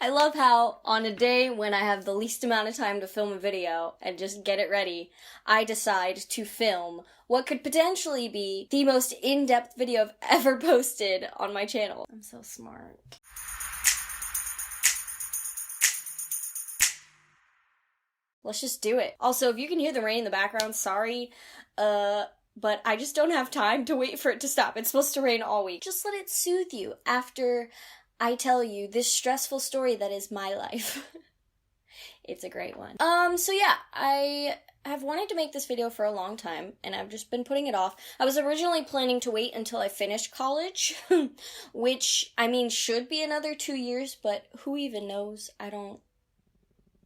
I love how on a day when I have the least amount of time to film a video and just get it ready, I decide to film what could potentially be the most in-depth video I've ever posted on my channel. I'm so smart. Let's just do it. Also, if you can hear the rain in the background, sorry, but I just don't have time to wait for it to stop. It's supposed to rain all week. Just let it soothe you after I tell you this stressful story that is my life. It's a great one. So yeah, I have wanted to make this video for a long time, and I've just been putting it off. I was originally planning to wait until I finished college, which, I mean, should be another 2 years, but who even knows?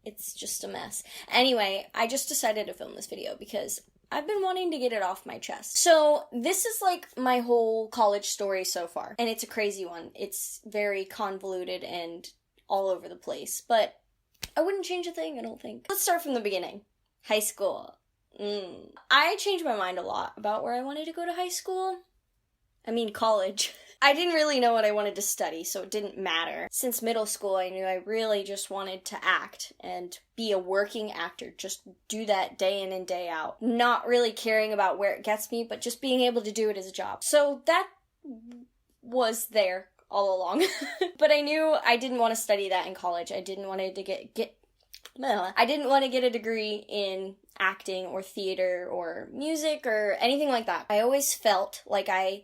It's just a mess. Anyway, I just decided to film this video because I've been wanting to get it off my chest. So this is like my whole college story so far, and it's a crazy one. It's very convoluted and all over the place, but I wouldn't change a thing, I don't think. Let's start from the beginning. High school. I changed my mind a lot about where I wanted to go to high school. I mean, college. I didn't really know what I wanted to study, so it didn't matter. Since middle school, I knew I really just wanted to act and be a working actor. Just do that day in and day out. Not really caring about where it gets me, but just being able to do it as a job. So that was there all along. But I knew I didn't want to study that in college. I didn't want to I didn't want to get a degree in acting or theater or music or anything like that. I always felt like I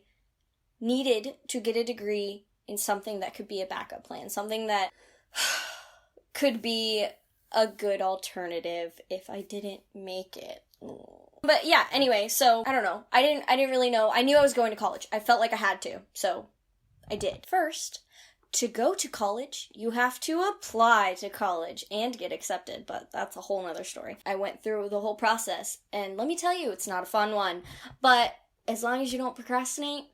needed to get a degree in something that could be a backup plan, something that could be a good alternative if I didn't make it. But yeah, anyway, so I don't know. I didn't really know. I knew I was going to college. I felt like I had to, so I did. First, to go to college, you have to apply to college and get accepted, but that's a whole nother story. I went through the whole process, and let me tell you, it's not a fun one, but as long as you don't procrastinate,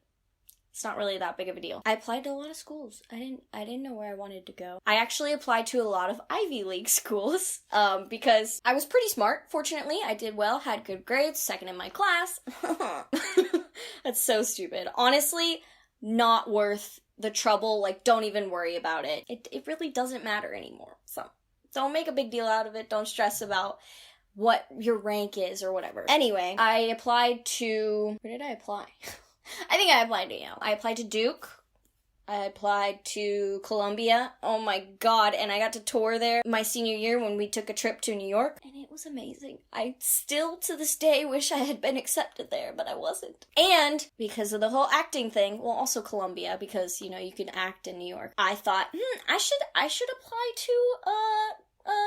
it's not really that big of a deal. I applied to a lot of schools. I didn't know where I wanted to go. I actually applied to a lot of Ivy League schools, because I was pretty smart, fortunately. I did well, had good grades, second in my class. That's so stupid. Honestly, not worth the trouble. Like, don't even worry about it. It really doesn't matter anymore. So, don't make a big deal out of it. Don't stress about what your rank is or whatever. Anyway, I applied to... Where did I apply? I think I applied to Yale. I applied to Duke. I applied to Columbia. Oh my god, and I got to tour there my senior year when we took a trip to New York, and it was amazing. I still, to this day, wish I had been accepted there, but I wasn't. And because of the whole acting thing, well, also Columbia, because, you know, you can act in New York, I thought, I should apply to,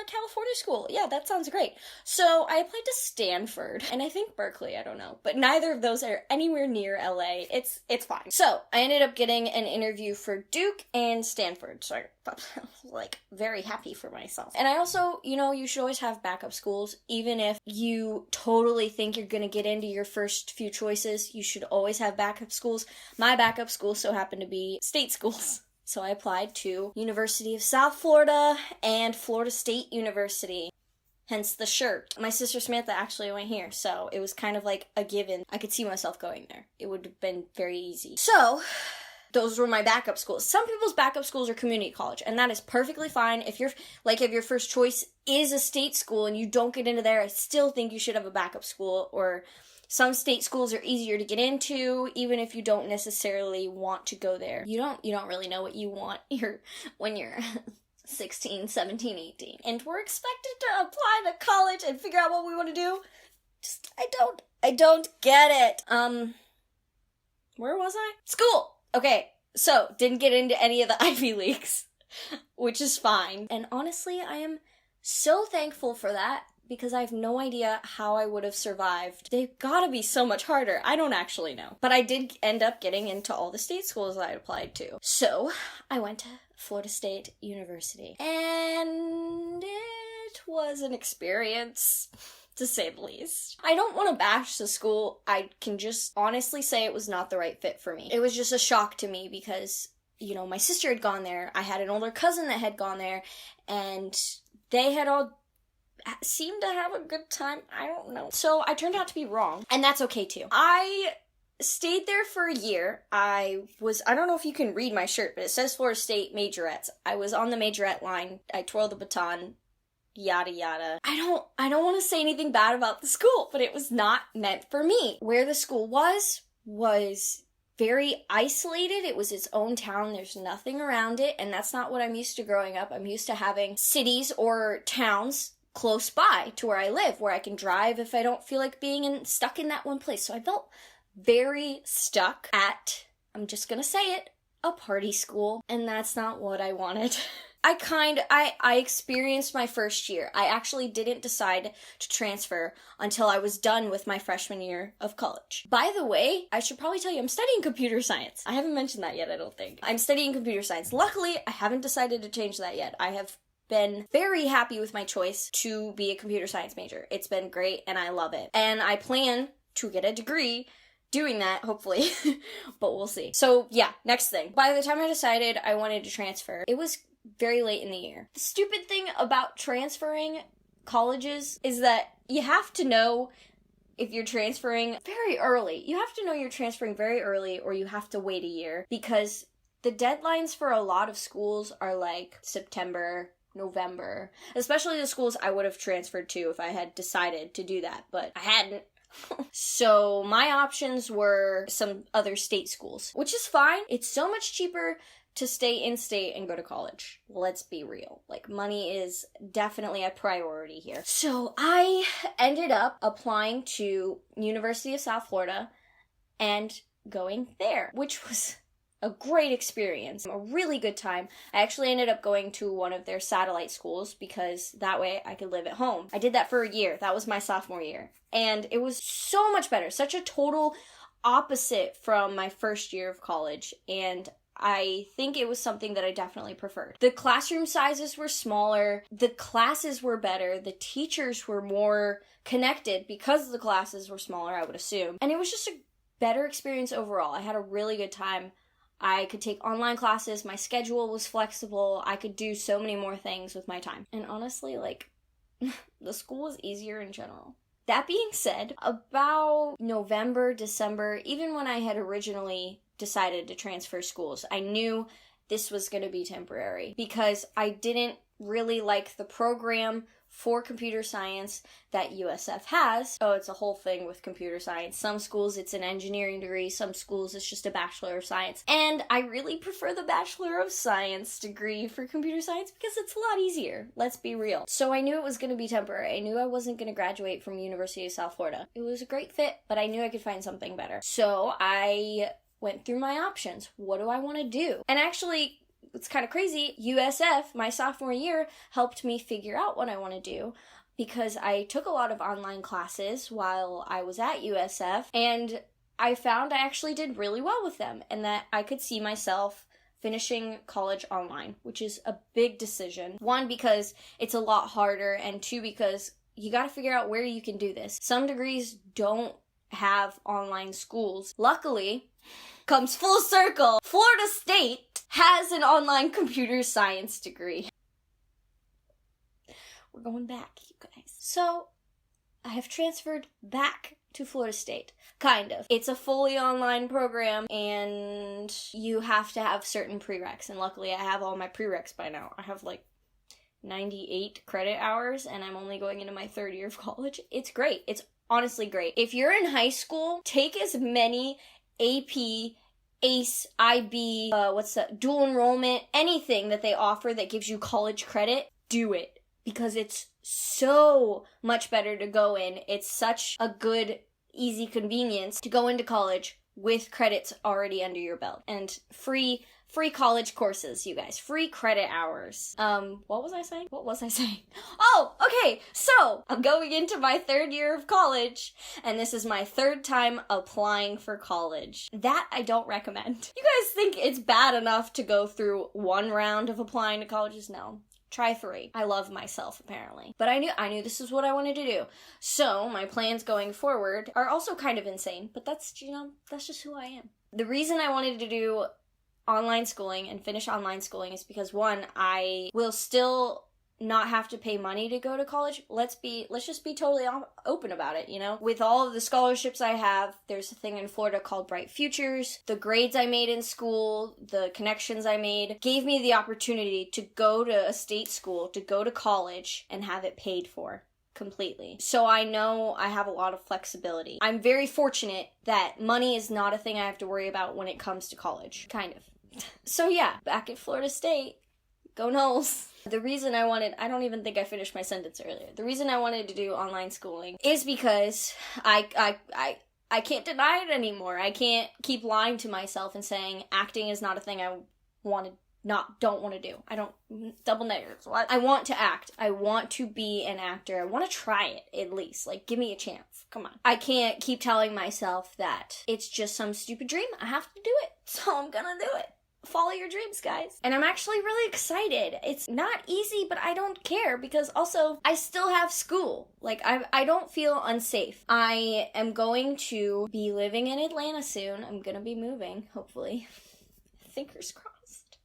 California school. Yeah, that sounds great. So I applied to Stanford, and I think Berkeley, I don't know, but neither of those are anywhere near LA. It's fine. So I ended up getting an interview for Duke and Stanford, so I was like very happy for myself. And I also, you know, you should always have backup schools. Even if you totally think you're gonna get into your first few choices, you should always have backup schools. My backup school so happened to be state schools. So I applied to University of South Florida and Florida State University, hence the shirt. My sister Samantha actually went here, so it was kind of like a given. I could see myself going there. It would have been very easy. So, those were my backup schools. Some people's backup schools are community college, and that is perfectly fine. If your first choice is a state school and you don't get into there, I still think you should have a backup school, or some state schools are easier to get into, even if you don't necessarily want to go there. You don't really know what you want when you're 16, 17, 18. And we're expected to apply to college and figure out what we want to do. I don't get it. Where was I? School! Okay, so, didn't get into any of the Ivy Leagues, which is fine. And honestly, I am so thankful for that, because I have no idea how I would have survived. They've gotta be so much harder. I don't actually know. But I did end up getting into all the state schools I applied to. So, I went to Florida State University. And it was an experience, to say the least. I don't want to bash the school. I can just honestly say it was not the right fit for me. It was just a shock to me because, you know, my sister had gone there. I had an older cousin that had gone there. And they had all seemed to have a good time. I don't know. So I turned out to be wrong, and that's okay too. I stayed there for a year. I don't know if you can read my shirt, but it says Florida State Majorettes. I was on the majorette line. I twirled the baton, yada yada. I don't want to say anything bad about the school, but it was not meant for me. Where the school was very isolated. It was its own town. There's nothing around it, and that's not what I'm used to growing up. I'm used to having cities or towns close by to where I live, where I can drive if I don't feel like being stuck in that one place. So I felt very stuck at, I'm just gonna say it, a party school, and that's not what I wanted. I experienced my first year. I actually didn't decide to transfer until I was done with my freshman year of college. By the way, I should probably tell you, I'm studying computer science. I haven't mentioned that yet, I don't think. I'm studying computer science. Luckily, I haven't decided to change that yet. I have been very happy with my choice to be a computer science major. It's been great, and I love it. And I plan to get a degree doing that, hopefully, but we'll see. So yeah, next thing. By the time I decided I wanted to transfer, it was very late in the year. The stupid thing about transferring colleges is that you have to know if you're transferring very early. You have to know you're transferring very early, or you have to wait a year, because the deadlines for a lot of schools are like September, November, especially the schools I would have transferred to if I had decided to do that, but I hadn't. So my options were some other state schools, which is fine. It's so much cheaper to stay in state and go to college. Let's be real. Like, money is definitely a priority here. So I ended up applying to University of South Florida and going there, which was a great experience, a really good time. I actually ended up going to one of their satellite schools because that way I could live at home. I did that for a year. That was my sophomore year. And it was so much better. Such a total opposite from my first year of college. And I think it was something that I definitely preferred. The classroom sizes were smaller. The classes were better. The teachers were more connected because the classes were smaller, I would assume. And it was just a better experience overall. I had a really good time. I could take online classes, my schedule was flexible, I could do so many more things with my time. And honestly, like, the school was easier in general. That being said, about November, December, even when I had originally decided to transfer schools, I knew this was going to be temporary because I didn't really like the program for computer science that USF has. Oh, it's a whole thing with computer science. Some schools it's an engineering degree, some schools it's just a Bachelor of Science. And I really prefer the Bachelor of Science degree for computer science because it's a lot easier. Let's be real. So I knew it was going to be temporary. I knew I wasn't going to graduate from University of South Florida. It was a great fit, but I knew I could find something better. So I went through my options. What do I want to do? And actually, it's kind of crazy. USF, my sophomore year, helped me figure out what I want to do because I took a lot of online classes while I was at USF, and I found I actually did really well with them and that I could see myself finishing college online, which is a big decision. One, because it's a lot harder, and two, because you got to figure out where you can do this. Some degrees don't have online schools. Luckily, comes full circle, Florida State has an online computer science degree. We're going back, you guys. So, I have transferred back to Florida State. Kind of. It's a fully online program, and you have to have certain prereqs, and luckily I have all my prereqs by now. I have like 98 credit hours, and I'm only going into my third year of college. It's great. It's honestly great. If you're in high school, take as many AP, ACE, IB, dual enrollment, anything that they offer that gives you college credit, do it. Because it's so much better to go in. It's such a good, easy convenience to go into college with credits already under your belt. And free college courses, you guys. Free credit hours. What was I saying? Oh, okay. So, I'm going into my third year of college, and this is my third time applying for college. That I don't recommend. You guys think it's bad enough to go through one round of applying to colleges? No. Try 3. I love myself, apparently. But I knew this is what I wanted to do. So, my plans going forward are also kind of insane, but that's just who I am. The reason I wanted to do online schooling and finish online schooling is because, one, I will still not have to pay money to go to college, let's just be totally open about it, you know? With all of the scholarships I have, there's a thing in Florida called Bright Futures. The grades I made in school, the connections I made, gave me the opportunity to go to a state school, to go to college, and have it paid for completely. So I know I have a lot of flexibility. I'm very fortunate that money is not a thing I have to worry about when it comes to college. Kind of. So yeah, back at Florida State, go Noles. The reason I don't even think I finished my sentence earlier. The reason I wanted to do online schooling is because I can't deny it anymore. I can't keep lying to myself and saying acting is not a thing I don't want to do. I don't, double negatives. What? I want to act. I want to be an actor. I want to try it, at least. Like, give me a chance. Come on. I can't keep telling myself that it's just some stupid dream. I have to do it. So I'm gonna do it. Follow your dreams, guys. And I'm actually really excited. It's not easy, but I don't care because also I still have school. Like, I don't feel unsafe. I am going to be living in Atlanta soon. I'm gonna be moving, hopefully. Fingers crossed.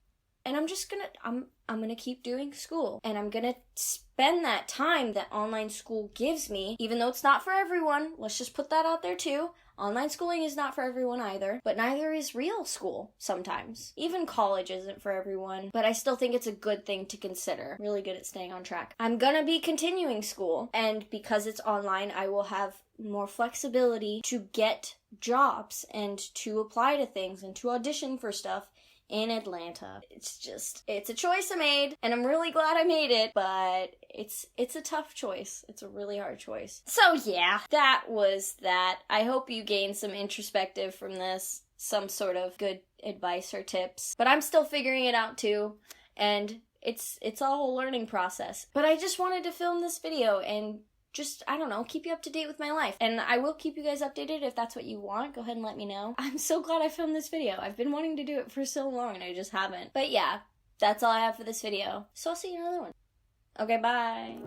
And I'm gonna keep doing school. And I'm gonna spend that time that online school gives me, even though it's not for everyone. Let's just put that out there too. Online schooling is not for everyone either, but neither is real school sometimes. Even college isn't for everyone, but I still think it's a good thing to consider. Really good at staying on track. I'm gonna be continuing school, and because it's online, I will have more flexibility to get jobs and to apply to things and to audition for stuff in Atlanta. It's a choice I made, and I'm really glad I made it, but it's a tough choice. It's a really hard choice. So yeah, that was that. I hope you gained some introspective from this, some sort of good advice or tips, but I'm still figuring it out too, and it's a whole learning process. But I just wanted to film this video and just, I don't know, keep you up to date with my life. And I will keep you guys updated if that's what you want. Go ahead and let me know. I'm so glad I filmed this video. I've been wanting to do it for so long and I just haven't. But yeah, that's all I have for this video. So I'll see you in another one. Okay, bye.